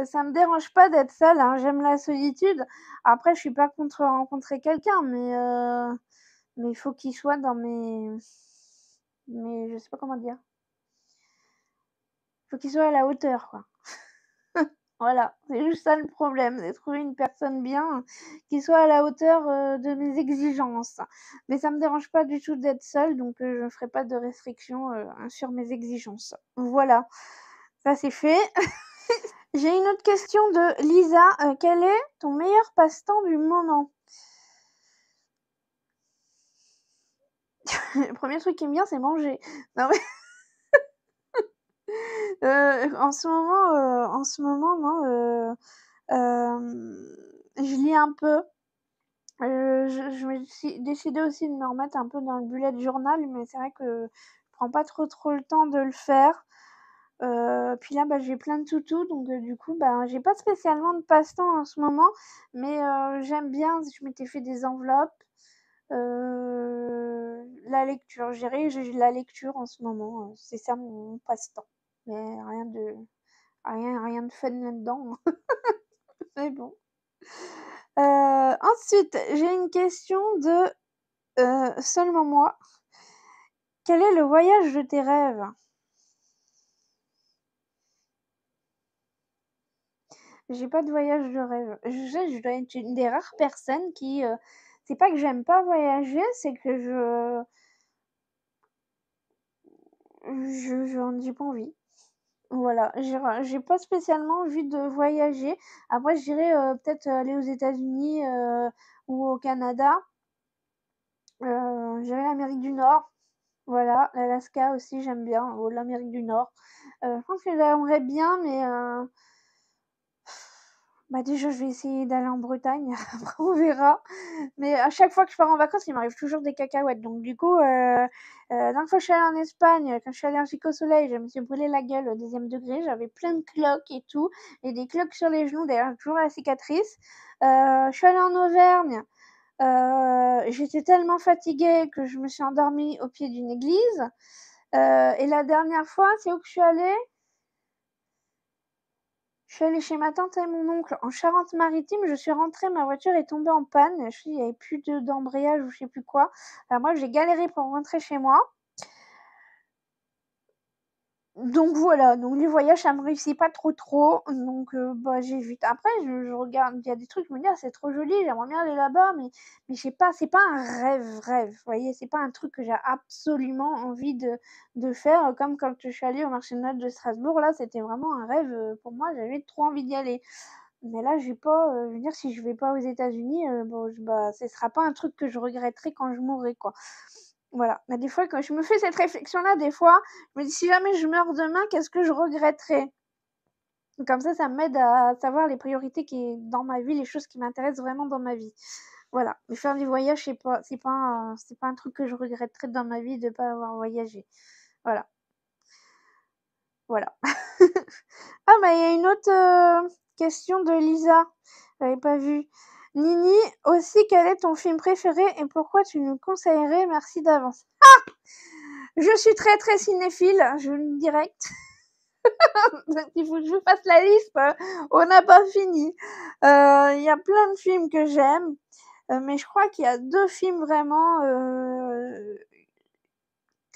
Ça me dérange pas d'être seule, hein, j'aime la solitude. Après, je suis pas contre rencontrer quelqu'un, mais il faut qu'il soit dans je sais pas comment dire. Faut qu'il soit à la hauteur, quoi. Voilà, c'est juste ça le problème, c'est trouver une personne bien, qui soit à la hauteur de mes exigences. Mais ça me dérange pas du tout d'être seule, donc je ferai pas de restrictions sur mes exigences. Voilà, ça c'est fait. J'ai une autre question de Lisa. Quel est ton meilleur passe-temps du moment? Le premier truc qui me vient, c'est manger. Non mais en ce moment, non. Je lis un peu. Je me suis décidée aussi de me remettre un peu dans le bullet journal, mais c'est vrai que je prends pas trop le temps de le faire. Puis là, j'ai plein de toutous, donc du coup, j'ai pas spécialement de passe-temps en ce moment, mais j'aime bien. Je m'étais fait des enveloppes. La lecture, j'ai la lecture en ce moment, c'est ça mon passe-temps. Mais rien de fun là-dedans. Mais bon. Ensuite, j'ai une question de seulement moi. Quel est le voyage de tes rêves? J'ai pas de voyage de rêve. Je dois être une des rares personnes qui, c'est pas que j'aime pas voyager, c'est que j'ai pas envie. Voilà, j'ai pas spécialement envie de voyager. Après, je dirais peut-être aller aux États-Unis ou au Canada. J'irais l'Amérique du Nord. Voilà, l'Alaska aussi, j'aime bien, ou l'Amérique du Nord. Je pense que j'aimerais bien, mais déjà, je vais essayer d'aller en Bretagne. Après, on verra. Mais à chaque fois que je pars en vacances, il m'arrive toujours des cacahuètes. Donc, du coup, la dernière fois que je suis allée en Espagne, quand je suis allergique au soleil, je me suis brûlé la gueule au 2e degré. J'avais plein de cloques et tout. Et des cloques sur les genoux. D'ailleurs, toujours la cicatrice. Je suis allée en Auvergne. J'étais tellement fatiguée que je me suis endormie au pied d'une église. Et la dernière fois, c'est où que je suis allée? Je suis allée chez ma tante et mon oncle en Charente-Maritime. Je suis rentrée, ma voiture est tombée en panne. Il n'y avait plus d'embrayage ou je sais plus quoi. Alors moi, j'ai galéré pour rentrer chez moi. Donc voilà, donc les voyages, ça me réussit pas trop. Donc j'évite. Après, je regarde, il y a des trucs, je me dis: «Ah, c'est trop joli, j'aimerais bien aller là-bas», mais je sais pas, c'est pas un rêve, vous voyez? C'est pas un truc que j'ai absolument envie de faire, comme quand je suis allée au marché de Noël de Strasbourg. Là, c'était vraiment un rêve, pour moi, j'avais trop envie d'y aller. Mais là, j'ai pas, je veux dire, si je vais pas aux États-Unis, ce sera pas un truc que je regretterai quand je mourrai, quoi. Voilà. Mais des fois, quand je me fais cette réflexion-là, des fois, je me dis: «Si jamais je meurs demain, qu'est-ce que je regretterais?» Comme ça m'aide à savoir les priorités qui dans ma vie, les choses qui m'intéressent vraiment dans ma vie. Voilà. Mais faire des voyages, c'est pas un truc que je regretterais dans ma vie de pas avoir voyagé. Voilà. Voilà. Ah, il y a une autre question de Lisa. J'avais pas vu. Nini, aussi, quel est ton film préféré et pourquoi tu nous conseillerais? Merci d'avance. Ah! Je suis très cinéphile, je le dis direct. Il faut que je fasse la liste, on n'a pas fini. Il y a plein de films que j'aime, mais je crois qu'il y a 2 films vraiment,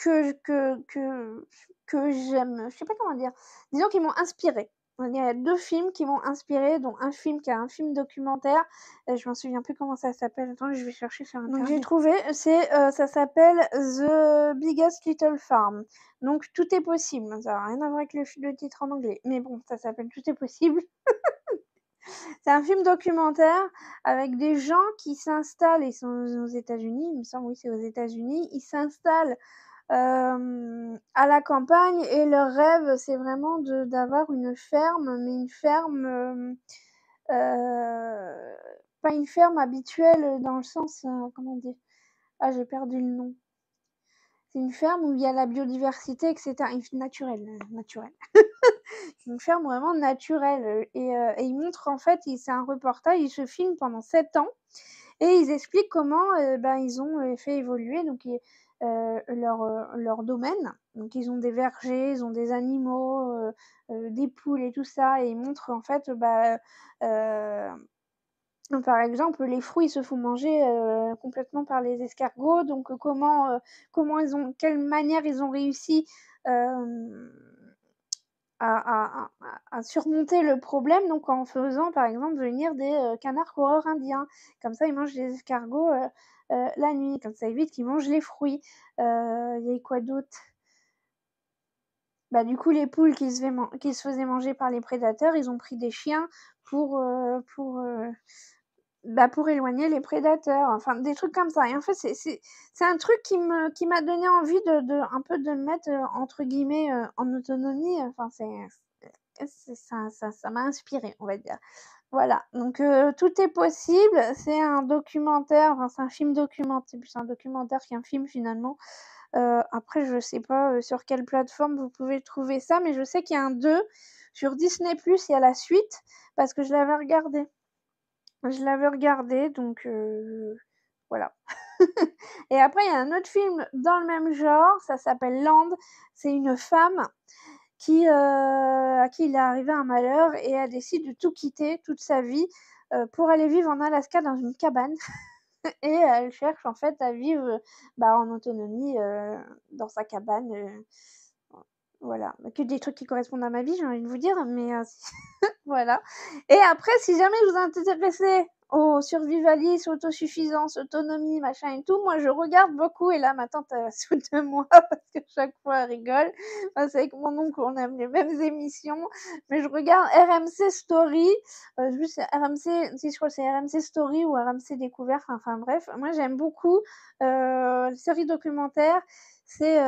que que que que j'aime. Je sais pas comment dire. Disons qu'ils m'ont inspirée. Il y a 2 films qui m'ont inspirée, dont un film qui est un film documentaire, je m'en souviens plus comment ça s'appelle. Attends, je vais chercher sur internet. Donc j'ai trouvé, ça s'appelle The Biggest Little Farm. Donc Tout est possible. Ça n'a rien à voir avec le titre en anglais, mais bon, ça s'appelle Tout est possible. C'est un film documentaire avec des gens qui s'installent, ils sont aux États-Unis, il me semble, oui, c'est aux États-Unis. Ils s'installent à la campagne et leur rêve, c'est vraiment d'avoir une ferme, mais une ferme, pas une ferme habituelle dans le sens, comment dire? Ah, j'ai perdu le nom. C'est une ferme où il y a la biodiversité, et cetera. Naturelle, naturelle. Une ferme vraiment naturelle, et ils montrent en fait, c'est un reportage, ils se filment pendant 7 ans et ils expliquent comment, ils ont, fait évoluer donc leur domaine. Donc ils ont des vergers, ils ont des animaux, des poules et tout ça, et ils montrent en fait, par exemple, les fruits se font manger, complètement par les escargots, donc quelle manière ils ont réussi, hem à surmonter le problème, donc en faisant par exemple venir des, canards coureurs indiens. Comme ça, ils mangent les escargots, la nuit, comme ça évite qu'ils mangent les fruits. Il y avait quoi d'autre? Du coup, les poules qui se faisaient manger par les prédateurs, ils ont pris des chiens pour, pour éloigner les prédateurs, enfin des trucs comme ça, et en fait, c'est un truc qui m'a donné envie de un peu de me mettre, entre guillemets, «en autonomie», enfin ça m'a inspirée, on va dire. Voilà, donc Tout est possible, c'est un documentaire, enfin c'est un film documentaire, c'est plus un documentaire qu'un film finalement. Après je sais pas, sur quelle plateforme vous pouvez trouver ça, mais je sais qu'il y a un 2 sur Disney+, il y a la suite, parce que je l'avais regardé. Je l'avais regardé, donc voilà. Et après, il y a un autre film dans le même genre, ça s'appelle Land. C'est une femme à qui il est arrivé un malheur, et elle décide de tout quitter, toute sa vie, pour aller vivre en Alaska dans une cabane. Et elle cherche en fait à vivre, en autonomie, dans sa cabane, voilà. Que des trucs qui correspondent à ma vie, j'ai envie de vous dire, mais voilà. Et après, si jamais vous intéressez au survivalisme, autosuffisance, autonomie, machin et tout, moi je regarde beaucoup, et là ma tante elle va se foutre de moi parce que chaque fois elle rigole. C'est avec mon oncle, on aime les mêmes émissions, mais je regarde RMC Story, je sais plus, c'est RMC, si je crois que c'est RMC Story ou RMC Découverte, enfin bref. Moi j'aime beaucoup, les séries documentaires, c'est,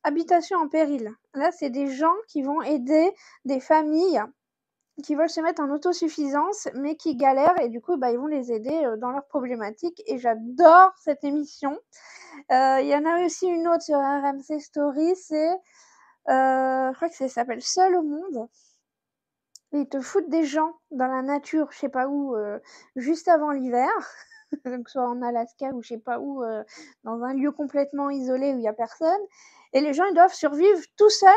Habitation en péril. Là, c'est des gens qui vont aider des familles qui veulent se mettre en autosuffisance, mais qui galèrent, et du coup, ils vont les aider, dans leurs problématiques, et j'adore cette émission. Il y en a aussi une autre sur RMC Story, c'est, je crois que ça s'appelle Seul au monde. Ils te foutent des gens dans la nature, je sais pas où, juste avant l'hiver, donc soit en Alaska ou je sais pas où, dans un lieu complètement isolé où il y a personne, et les gens, ils doivent survivre tout seuls.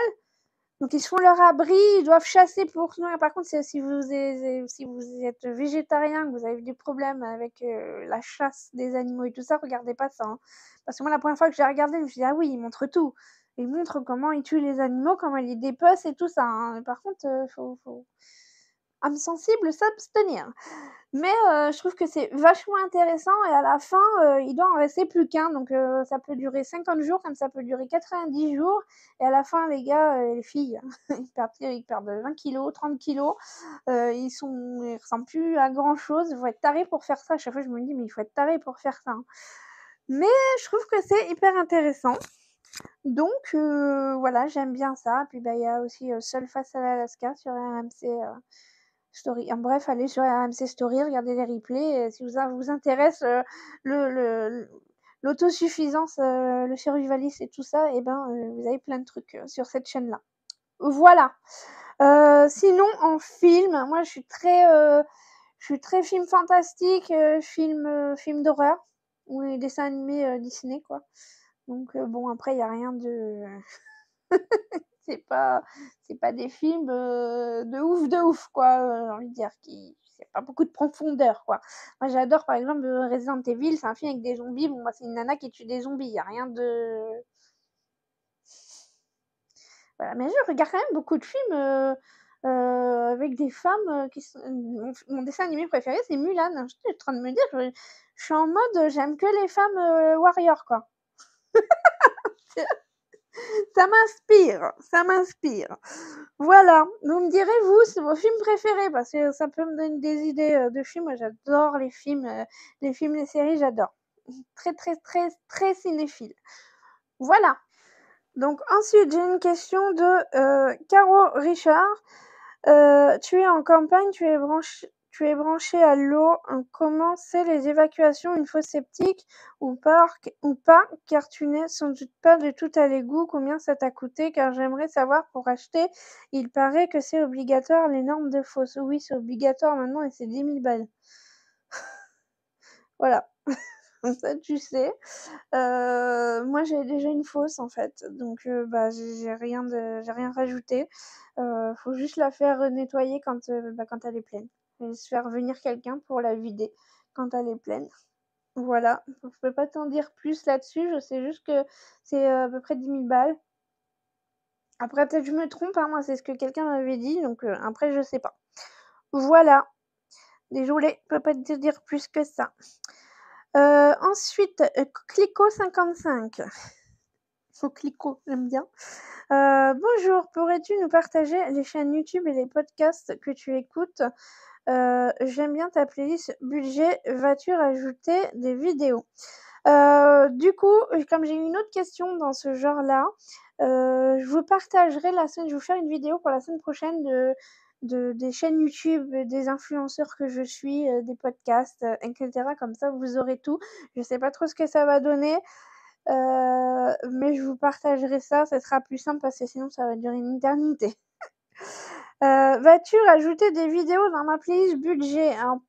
Donc ils se font leur abri, ils doivent chasser pour se nourrir. Par contre, si vous êtes végétarien, que vous avez des problèmes avec, la chasse des animaux et tout ça, regardez pas ça, hein. Parce que moi, la première fois que j'ai regardé, je me suis dit: «Ah oui, ils montrent tout». Ils montrent comment ils tuent les animaux, comment ils les dépecent et tout ça, hein. Par contre, faut âme sensible, s'abstenir. Mais je trouve que c'est vachement intéressant, et à la fin, il doit en rester plus qu'un, donc ça peut durer 50 jours comme ça peut durer 90 jours, et à la fin les gars, et les filles, ils perdent 20 kilogrammes, 30 kilogrammes, ils ressemblent plus à grand chose. Il faut être taré pour faire ça. À chaque fois je me dis: «Mais il faut être taré pour faire ça, hein». Mais je trouve que c'est hyper intéressant, donc voilà, j'aime bien ça. Puis, il y a aussi, Seul face à l'Alaska sur RMC, Story. En bref, allez sur RMC Story, regardez les replays, si ça vous intéresse, le l'autosuffisance, le survivalisme et tout ça, vous avez plein de trucs, sur cette chaîne-là. Voilà. Sinon en film, moi je suis très film fantastique, film d'horreur ou les dessins animés, Disney quoi. Donc bon, après il y a rien de c'est pas des films, de ouf quoi, j'ai envie de dire, qui il y a pas beaucoup de profondeur quoi. Moi j'adore par exemple, Resident Evil, c'est un film avec des zombies, bon bah, c'est une nana qui tue des zombies, il y a rien de voilà, mais je regarde quand même beaucoup de films, avec des femmes, qui sont mon dessin animé préféré, c'est Mulan. Je suis en train de me dire, je suis en mode, j'aime que les femmes, warriors, quoi. Ça m'inspire, ça m'inspire. Voilà, vous me direz, vous, c'est vos films préférés, parce que ça peut me donner des idées, de films. Moi, j'adore les films, les séries, j'adore. Très, très, très, très cinéphile. Voilà. Donc ensuite, j'ai une question de, Caro Richard. Tu es en campagne, tu es branché à l'eau. Comment c'est les évacuations, une fosse septique ou pas, car tu n'es sans doute pas de tout à l'égout. Combien ça t'a coûté? Car j'aimerais savoir pour acheter. Il paraît que c'est obligatoire les normes de fosse. Oui, c'est obligatoire maintenant et c'est 10 000 balles. Voilà, comme ça tu sais. Moi j'avais déjà une fosse en fait, donc bah, j'ai rien rajouté. Faut juste la faire, nettoyer quand elle est pleine et se faire venir quelqu'un pour la vider quand elle est pleine. Voilà, je peux pas t'en dire plus là-dessus, je sais juste que c'est, à peu près 10 000 balles. Après peut-être je me trompe, hein, moi c'est ce que quelqu'un m'avait dit, donc après je sais pas. Voilà, désolée, je peux pas te dire plus que ça. Ensuite, Coquelicot55. Coquelicot, j'aime bien. Bonjour, pourrais-tu nous partager les chaînes YouTube et les podcasts que tu écoutes? J'aime bien ta playlist budget. Vas-tu rajouter des vidéos? Du coup, comme j'ai une autre question dans ce genre-là, je vous partagerai je vais vous faire une vidéo pour la semaine prochaine des chaînes YouTube, des influenceurs que je suis, des podcasts, et cetera. Comme ça, vous aurez tout. Je sais pas trop ce que ça va donner, mais je vous partagerai ça. Ça sera plus simple parce que sinon ça va durer une éternité. Vas-tu rajouter des vidéos dans ma playlist budget? Alors,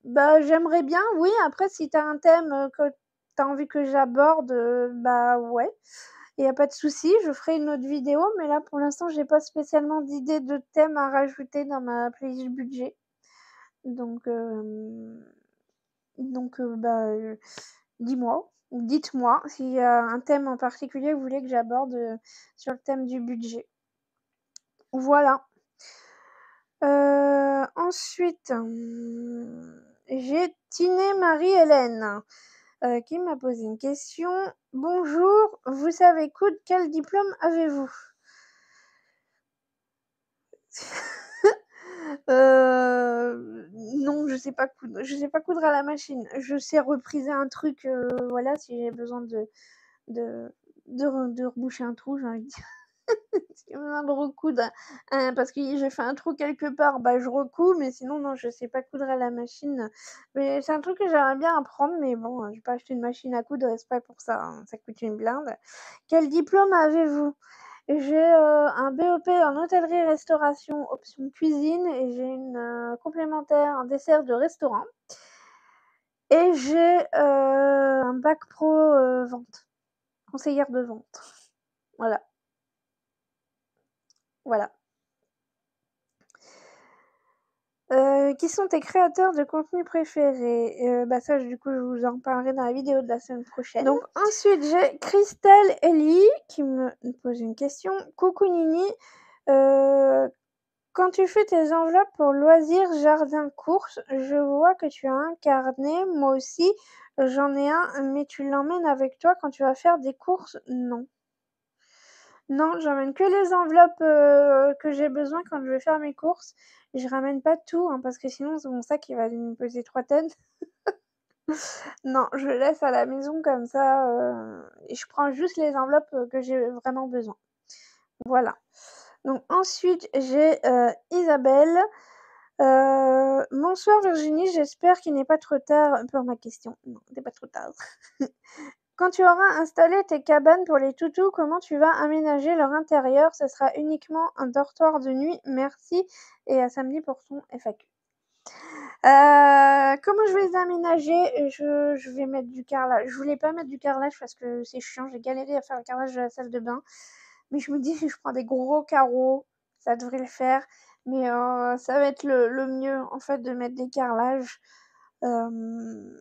bah, j'aimerais bien, oui. Après, si tu as un thème, que tu as envie que j'aborde, bah, ouais. Il y a pas de souci, je ferai une autre vidéo, mais là, pour l'instant, j'ai pas spécialement d'idée de thème à rajouter dans ma playlist budget. Donc, bah, dis-moi ou dites-moi s'il y a un thème en particulier que vous voulez que j'aborde, sur le thème du budget. Voilà. Ensuite, j'ai Tiné Marie-Hélène, qui m'a posé une question. Bonjour, vous savez coudre, quel diplôme avez-vous? Non, je sais pas coudre. Je sais pas coudre à la machine. Je sais repriser un truc, voilà, si j'ai besoin de de reboucher un trou, j'ai envie de dire. Si j'ai besoin de recoudre, parce que j'ai fait un trou quelque part, bah, je recouds, mais sinon non, je sais pas coudre à la machine. Mais c'est un truc que j'aimerais bien apprendre, mais bon, je vais pas acheter une machine à coudre, c'est pas pour ça, hein, ça coûte une blinde. Quel diplôme avez-vous? J'ai, un BEP en hôtellerie-restauration option cuisine et j'ai une, complémentaire en dessert de restaurant et j'ai, un bac pro, vente, conseillère de vente. Voilà, voilà. Qui sont tes créateurs de contenu préférés? Bah, ça, du coup, je vous en parlerai dans la vidéo de la semaine prochaine. Donc ensuite, j'ai Christelle Ellie qui me pose une question. Coucou Nini, quand tu fais tes enveloppes pour loisirs, jardin, courses, je vois que tu as un carnet. Moi aussi, j'en ai un, mais tu l'emmènes avec toi quand tu vas faire des courses? Non. Non, j'emmène que les enveloppes, que j'ai besoin quand je vais faire mes courses. Je ramène pas tout, hein, parce que sinon mon sac il va me peser 3 tonnes. Non, je le laisse à la maison comme ça, et je prends juste les enveloppes, que j'ai vraiment besoin. Voilà. Donc ensuite j'ai, Isabelle. Bonsoir Virginie, j'espère qu'il n'est pas trop tard pour ma question. Non, il n'est pas trop tard. Quand tu auras installé tes cabanes pour les toutous, comment tu vas aménager leur intérieur? Ce sera uniquement un dortoir de nuit? Merci et à samedi pour ton FAQ. Comment je vais les aménager? Je vais mettre du carrelage. Je voulais pas mettre du carrelage parce que c'est chiant, j'ai galéré à faire le carrelage de la salle de bain. mais je me dis si je prends des gros carreaux, ça devrait le faire, mais ça va être le mieux en fait de mettre des carrelages. Hem,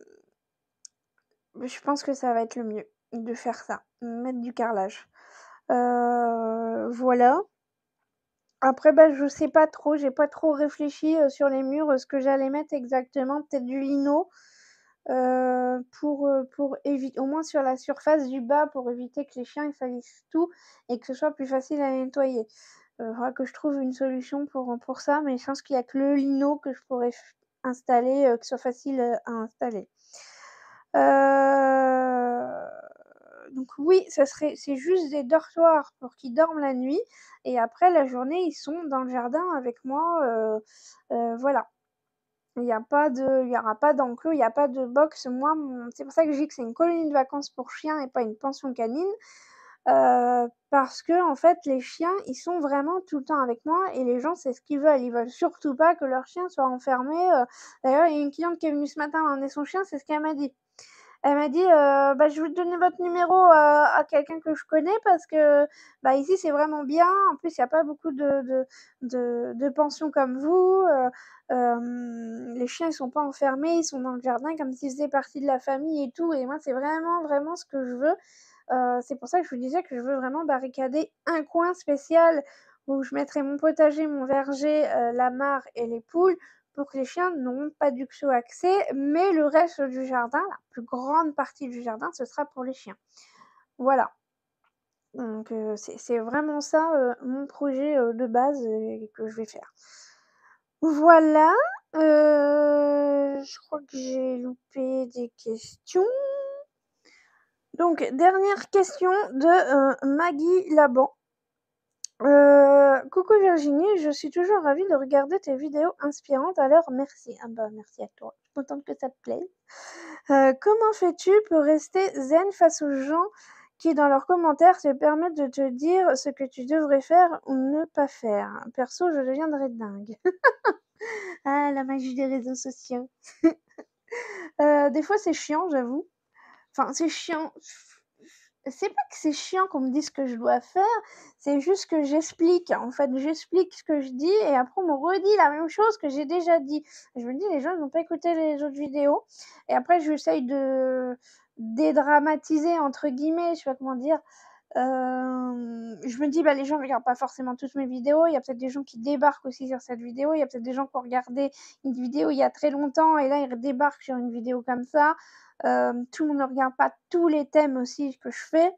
je pense que ça va être le mieux de faire ça, mettre du carrelage. Voilà. Après, bah, je sais pas trop, j'ai pas trop réfléchi, sur les murs, ce que j'allais mettre exactement. Peut-être du lino, pour éviter au moins sur la surface du bas, pour éviter que les chiens ils salissent tout et que ce soit plus facile à nettoyer. Faudra que je trouve une solution pour ça, mais je pense qu'il y a que le lino que je pourrais installer, que ce soit facile, à installer. Donc oui, c'est juste des dortoirs pour qu'ils dorment la nuit et après la journée, ils sont dans le jardin avec moi, voilà. Il y aura pas d'enclos, il y a pas de box. Moi, c'est pour ça que je dis que c'est une colonie de vacances pour chiens et pas une pension canine, parce qu'en fait, les chiens, ils sont vraiment tout le temps avec moi et les gens, c'est ce qu'ils veulent. Ils veulent surtout pas que leur chien soit enfermé, d'ailleurs, il y a une cliente qui est venue ce matin emmener son chien, c'est ce qu'elle m'a dit. Elle m'a dit: «Bah, je vais te donner votre numéro, à quelqu'un que je connais parce que, bah, ici, c'est vraiment bien. En plus, il y a pas beaucoup de pensions comme vous, les chiens, ils sont pas enfermés, ils sont dans le jardin comme s'ils faisaient partie de la famille et tout et moi, c'est vraiment, vraiment ce que je veux». C'est pour ça que je vous disais que je veux vraiment barricader un coin spécial où je mettrai mon potager, mon verger, la mare et les poules pour que les chiens n'auront pas du tout accès, mais le reste du jardin, la plus grande partie du jardin, ce sera pour les chiens. Voilà, donc c'est vraiment ça, mon projet, de base et que je vais faire. Voilà, je crois que j'ai loupé des questions. Donc dernière question de, Maggie Laban. Coucou Virginie, je suis toujours ravie de regarder tes vidéos inspirantes, alors merci. Ah bah, merci à toi, je suis contente que ça te plaise. Comment fais-tu pour rester zen face aux gens qui, dans leurs commentaires, te permettent de te dire ce que tu devrais faire ou ne pas faire? Perso, je deviendrais dingue. Ah, la magie des réseaux sociaux. Des fois, c'est chiant, j'avoue. Enfin, c'est chiant. C'est pas que c'est chiant qu'on me dise ce que je dois faire, c'est juste que j'explique. En fait, j'explique ce que je dis et après on me redit la même chose que j'ai déjà dit. Je me dis: «Les gens ils vont pas écouter les autres vidéos» et après j'essaye de «dédramatiser» entre guillemets, je sais pas comment dire. Je me dis: «Bah, les gens ne regardent pas forcément toutes mes vidéos, il y a peut-être des gens qui débarquent aussi sur cette vidéo, il y a peut-être des gens qui ont regardé une vidéo il y a très longtemps et là ils débarquent sur une vidéo comme ça». Tout le monde ne regarde pas tous les thèmes aussi que je fais.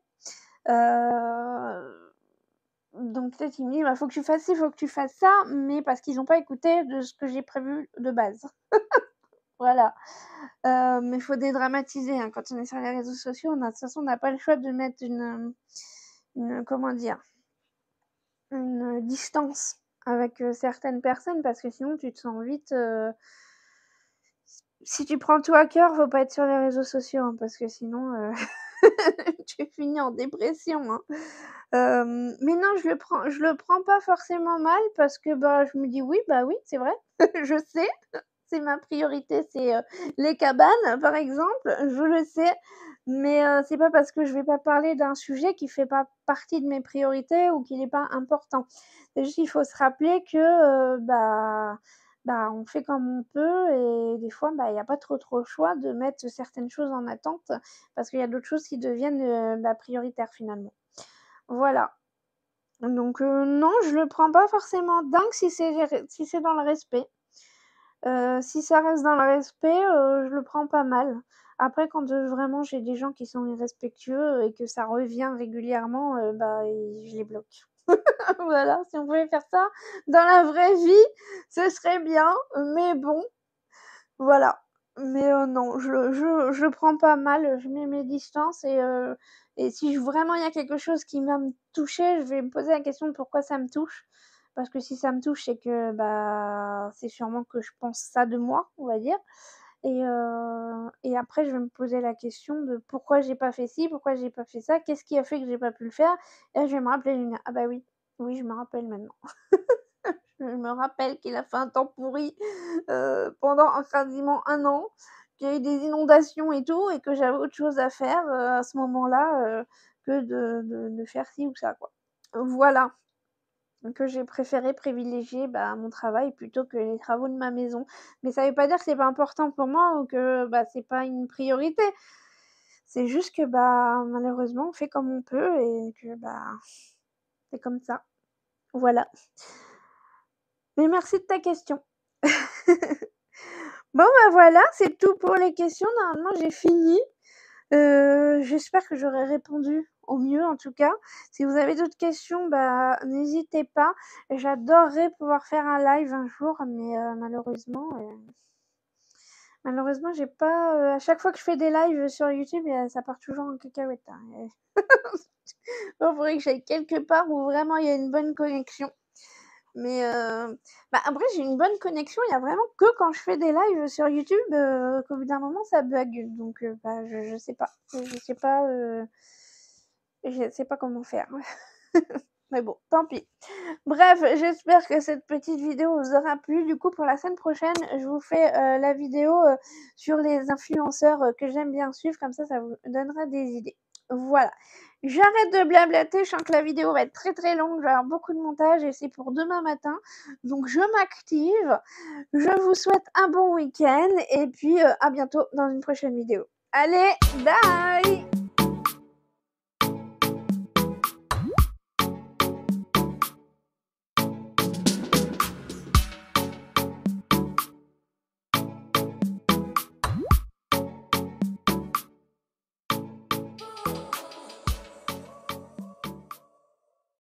Donc peut-être ils me disent: «Bah, faut que tu fasses ci, faut que tu fasses ça», mais parce qu'ils ont pas écouté de ce que j'ai prévu de base. Voilà. Mais faut dédramatiser, hein. Quand on est sur les réseaux sociaux, on a de toute façon, on n'a pas le choix de mettre comment dire? Une distance avec, certaines personnes parce que sinon tu te sens vite, si tu prends tout à cœur, faut pas être sur les réseaux sociaux, hein, parce que sinon, tu finis en dépression, hein. Mais non, je le prends pas forcément mal parce que, bah, je me dis: «Oui, bah, oui, c'est vrai, je sais, c'est ma priorité, c'est, les cabanes, par exemple, je le sais». Mais, c'est pas parce que je vais pas parler d'un sujet qui fait pas partie de mes priorités ou qu'il est pas important. C'est juste qu'il faut se rappeler que, on fait comme on peut et des fois, bah, il y a pas trop le choix de mettre certaines choses en attente parce qu'il y a d'autres choses qui deviennent, prioritaires finalement. Voilà. Donc non, je le prends pas forcément dingue si c'est dans le respect. Si ça reste dans le respect, je le prends pas mal. Après quand, vraiment j'ai des gens qui sont irrespectueux et que ça revient régulièrement, je les bloque. Voilà, si on pouvait faire ça dans la vraie vie, ce serait bien, mais bon, voilà. Mais non, je le prends pas mal, je mets mes distances et si vraiment il y a quelque chose qui va me toucher, je vais me poser la question de pourquoi ça me touche. Parce que si ça me touche, c'est que, bah, c'est sûrement que je pense ça de moi, on va dire et après je vais me poser la question de pourquoi j'ai pas fait ci, pourquoi j'ai pas fait ça, qu'est-ce qui a fait que j'ai pas pu le faire? Et là je vais me rappeler, je vais me dire: «Ah bah oui, oui je me rappelle maintenant». Je me rappelle qu'il a fait un temps pourri, pendant quasiment un an, qu'il y a eu des inondations et tout et que j'avais autre chose à faire, à ce moment-là, que de faire ci ou ça, quoi. Voilà, que j'ai préféré privilégier, bah, mon travail plutôt que les travaux de ma maison. Mais ça veut pas dire que c'est pas important pour moi ou que, bah, c'est pas une priorité. C'est juste que, bah, malheureusement, on fait comme on peut et que, bah, c'est comme ça. Voilà. Mais merci de ta question. Bon, bah, voilà, c'est tout pour les questions. Normalement, j'ai fini. J'espère que j'aurai répondu au mieux, en tout cas. Si vous avez d'autres questions, bah, n'hésitez pas. J'adorerais pouvoir faire un live un jour, mais malheureusement, j'ai pas, à chaque fois que je fais des lives sur YouTube, ça part toujours en cacahuète, hein, il faudrait que j'aille quelque part où vraiment il y a une bonne connexion. Mais bah, après j'ai une bonne connexion, il y a vraiment que quand je fais des lives sur YouTube, qu'au bout d'un moment ça bug. Donc bah, je sais pas. Je sais pas comment faire. Mais bon, tant pis. Bref, j'espère que cette petite vidéo vous aura plu. Du coup, pour la semaine prochaine, je vous fais, la vidéo, sur les influenceurs, que j'aime bien suivre. Comme ça vous donnera des idées. Voilà. J'arrête de blablater, je sens que la vidéo va être très, très longue, je vais avoir beaucoup de montage et c'est pour demain matin. Donc je m'active. Je vous souhaite un bon week-end et puis, à bientôt dans une prochaine vidéo. Allez, bye!